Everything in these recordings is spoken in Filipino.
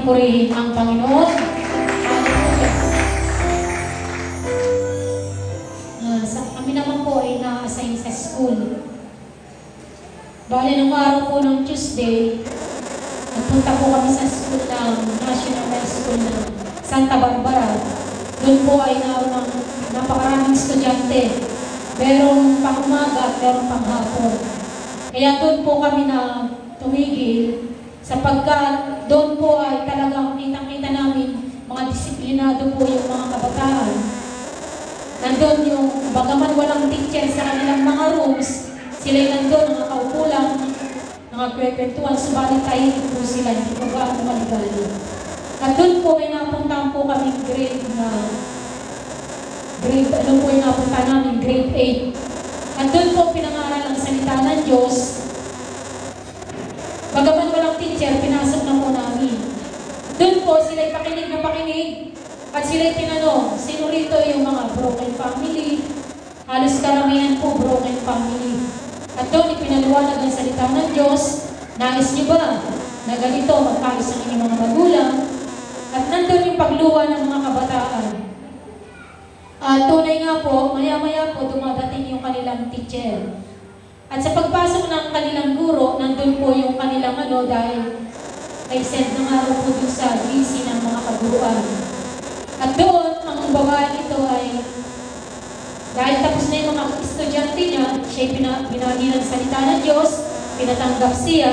purihin ang Panginoon. Kami naman po ay na-assign sa school. Bale, nung araw po ng Tuesday, nagpunta po kami sa school ng National High School ng Santa Barbara. Doon po ay ng napakaraming estudyante. Merong pang-umaga at merong pang-hapon. Kaya doon po kami na tumigil sapagkat doon po ay talagang kitang-kita namin mga disiplinado po yung mga kabataan. Nandun yung bagaman walang teacher sa kanilang mga rooms, sila'y nandun, nakaupo lang, nakakwentuhan, subalit tahimik po sila, hindi po ba maligali. At doon po may napuntahan po kami grade, ano po yung napunta namin, grade 8. At doon po pinangaral ang salita ng Diyos. Bagaman walang teacher, pinasok na po namin. Doon po sila'y pakinig na pakinig. At sila'y tinanong, sino rito yung mga broken family? Halos karamihan po broken family. At doon ipinaliwanag ang salita ng Diyos. Nais niyo ba na ganito magkaayos ang inyong mga magulang? At nandun yung pagluwa ng mga kabataan. At tunay nga po, maya-maya po dumadating yung kanilang teacher. At sa pagpasok ng kanilang guro, nandun po yung kanilang dahil ay send ng araw po dun sa GC ng mga kaguruan. At doon, ang babae ito ay, dahil tapos na yung mga estudyante niya, siya'y binagi ng salita ng Diyos, pinatanggap siya,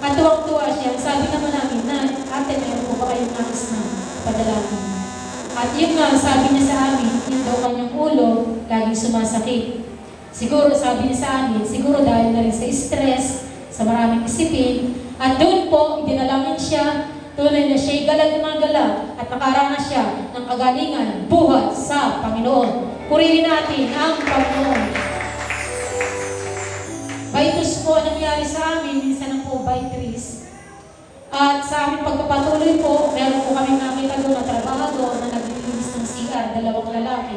at tuwang-tuwa siya. Sabi naman namin na, ate, meron po ba kayong nais na padalangin? At yun nga, sabi niya sa amin, yun daw kanyang ulo, laging sumasakit. Siguro, sabi niya sa amin, siguro dahil na rin sa stress, sa maraming isipin, at doon po, idinalangin siya, tunay na siya'y galag at nakaranas siya ng kagalingan, buhat sa Panginoon. Purihin natin ang Panginoon. Vitus po nangyari sa amin, minsan po Vitus. At sa aming pagpapatuloy po, meron po kami nakita doon na trabaho na naglilinis ng CR, 2 lalaki.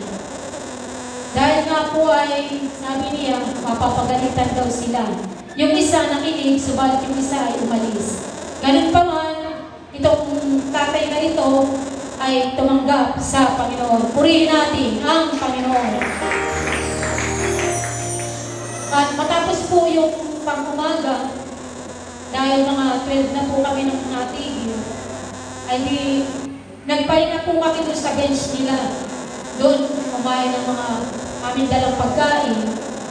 Dahil nga po ay, sabi niya, mapapagalitan daw sila. Yung isa nakinig, subalit yung isa ay umalis. Ganun pa man, itong tatay na ito ay tumanggap sa Panginoon. Purihin natin ang Panginoon. At matapos po yung pang-umaga, dahil mga 12 na po kami nang natigil, ay nagpahinga po kami doon sa bench nila. Doon, kumain ng mga aming dalang pagkain.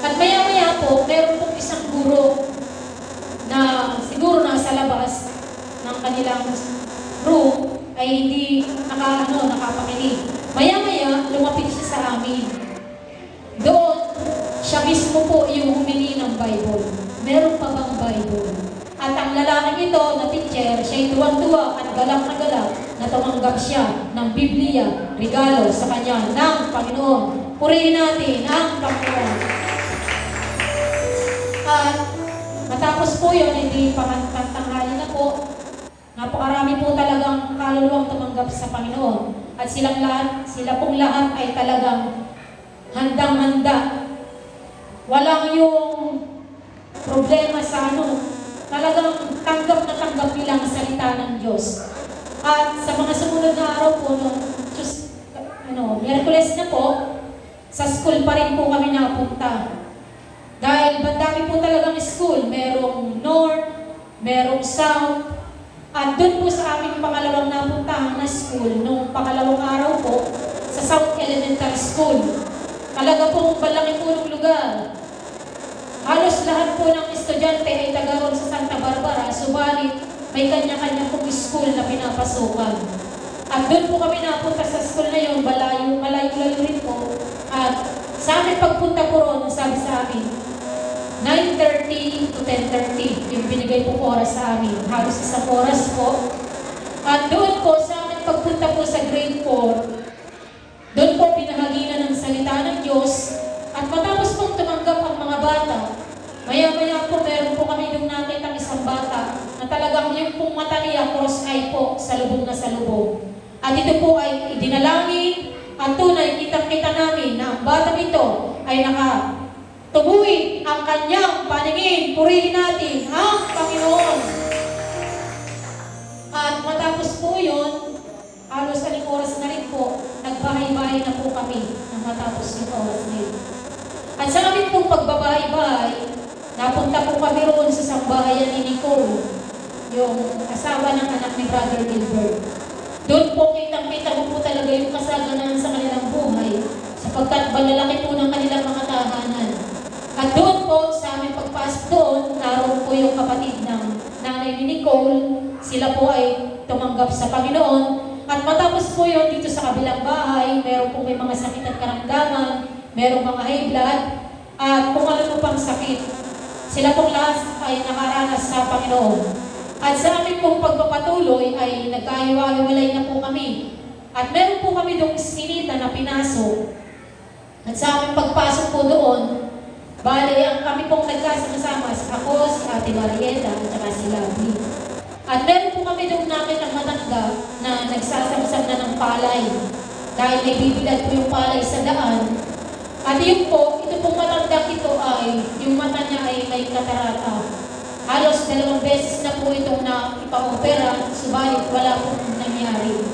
At maya-maya po, meron pong isang guro na siguro nasa labas ng kanilang room ay hindi nakapakinig. Maya-maya, lumapit siya sa amin. Doon, siya mismo po yung humingi ng Bible. Meron pa bang Bible? At ang lalaking ito na teacher, siya'y tuwang-tuwa at galak na galak na tumanggap siya ng Biblia, regalo sa kanya ng Panginoon. Purihin natin ang Panginoon. At matapos po yun, hindi pamantanghali na po. Napakarami po talagang kaluluwang tumanggap sa Panginoon. At sila pong lahat ay talagang handang-handa. Walang yung problema sa talagang tanggap na tanggap nilang salita ng Diyos. At sa mga sumunod na araw po, Miyerkules na po, sa school pa rin po kami napunta. Dahil bandami po talagang school, merong north, merong south, at doon po sa aming pangalawang napuntahan na school, nung pangalawang araw po, sa South Elementary School. Talaga pong malaking punong lugar. Halos lahat po ng estudyante ay taga-roon sa Santa Barbara, subalit may kanya-kanya pong school na pinapasukan. At doon po kami napunta sa school na yun, malayo-layo rin po. At sa amin pagpunta po roon, sabi sa amin, 9:30 to 10:30 yung binigay pong oras sa amin. Halos isang oras po. At doon po sa amin pagpunta po sa grade 4, doon po pinahaginan ng salita ng Diyos. At matapos pong tumanggap ang mga bata, maya-maya po meron po kami nung nakita isang bata na talagang yung pong mata niya cross-eye po sa lubog na sa lubog. At ito po ay idinalangin at tunay kitang-kita namin na ang batang ito ay tubuin ang kanyang paningin. Purihin natin ang Panginoon. At matapos po kami nang matapos yung oras na yun. At sa amin pong pagbabahay-bahay, napunta po kami roon sa sambahayan ni Nicole, yung asawa ng anak ni Brother Gilbert. Doon po kitang-kita mo po talaga yung kasaganan sa kanilang buhay, sapagkat malalaki po ng kanilang mga tahanan. At doon po, sa aming pagpasok doon, naroon po yung kapatid ng nanay ni Nicole. Sila po ay tumanggap sa Panginoon. At matapos po yun, dito sa kabilang bahay, meron po may mga sakit at karamdaman, merong mga high blood, at kung ano pang sakit. Sila pong lahat ay nakaranas sa Panginoon. At sa aming pong pagpapatuloy ay nagkahiwa-hiwalay na po kami. At meron po kami doong sinita na pinasok. At sa aming pagpasok po doon, bale, ang kami pong nagkasama-sama, ako, si Ate Marieta, at saka si Lovely. At meron po kami doon nakitang matanda na nagsasamsam na ng palay. Dahil nagbibilad po yung palay sa daan. At yun po, ito pong matanda ito ay, yung mata niya ay may katarata. Halos 2 beses na po itong ipa-opera, subalit wala pong nangyari.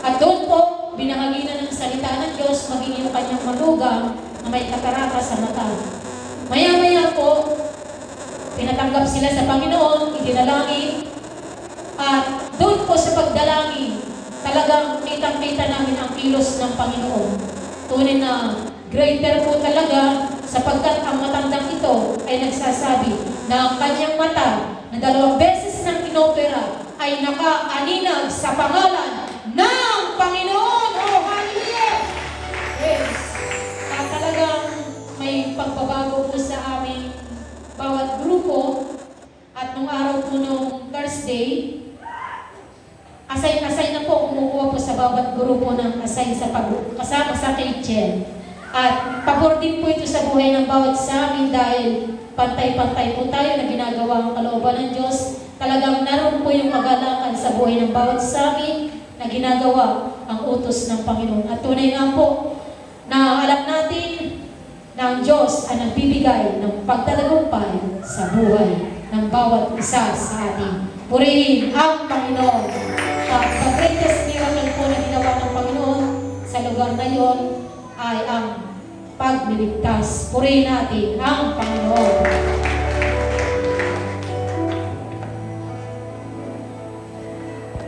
At doon po, binahagi na ng salita ng Diyos, maging yung kanyang malugang na may katarata sa mata. Maya-maya po, pinatanggap sila sa Panginoon, idinalangin, at doon po sa pagdalangin, talagang kitang-kita namin ang kilos ng Panginoon. Tunay na greater po talaga, sapagkat ang matandang ito ay nagsasabi na ang kanyang mata na 2 beses nang inopera ay nakaaninag sa pangalan ng Panginoon. Oh, hallelujah! Yes. At talagang may pagbabago po sa aming bawat grupo. At nung araw po nung Thursday, assign na po, kumukuha po sa bawat grupo ng assign sa kasama sa kitchen. At pabor din po ito sa buhay ng bawat sa amin dahil pantay-pantay po tayo na ginagawa ang kalooban ng Diyos. Talagang naroon po yung kagalakan sa buhay ng bawat sa amin na ginagawa ang utos ng Panginoon. At tunay nga po na alam natin na ang Diyos ay nagbibigay ng pagtatagumpay sa buhay ng bawat isa sa atin. Purihin ang Panginoon. At the greatest miracle po na ginawa ng Panginoon sa lugar na yon ay ang pagliligtas. Purihin natin ang Panginoon.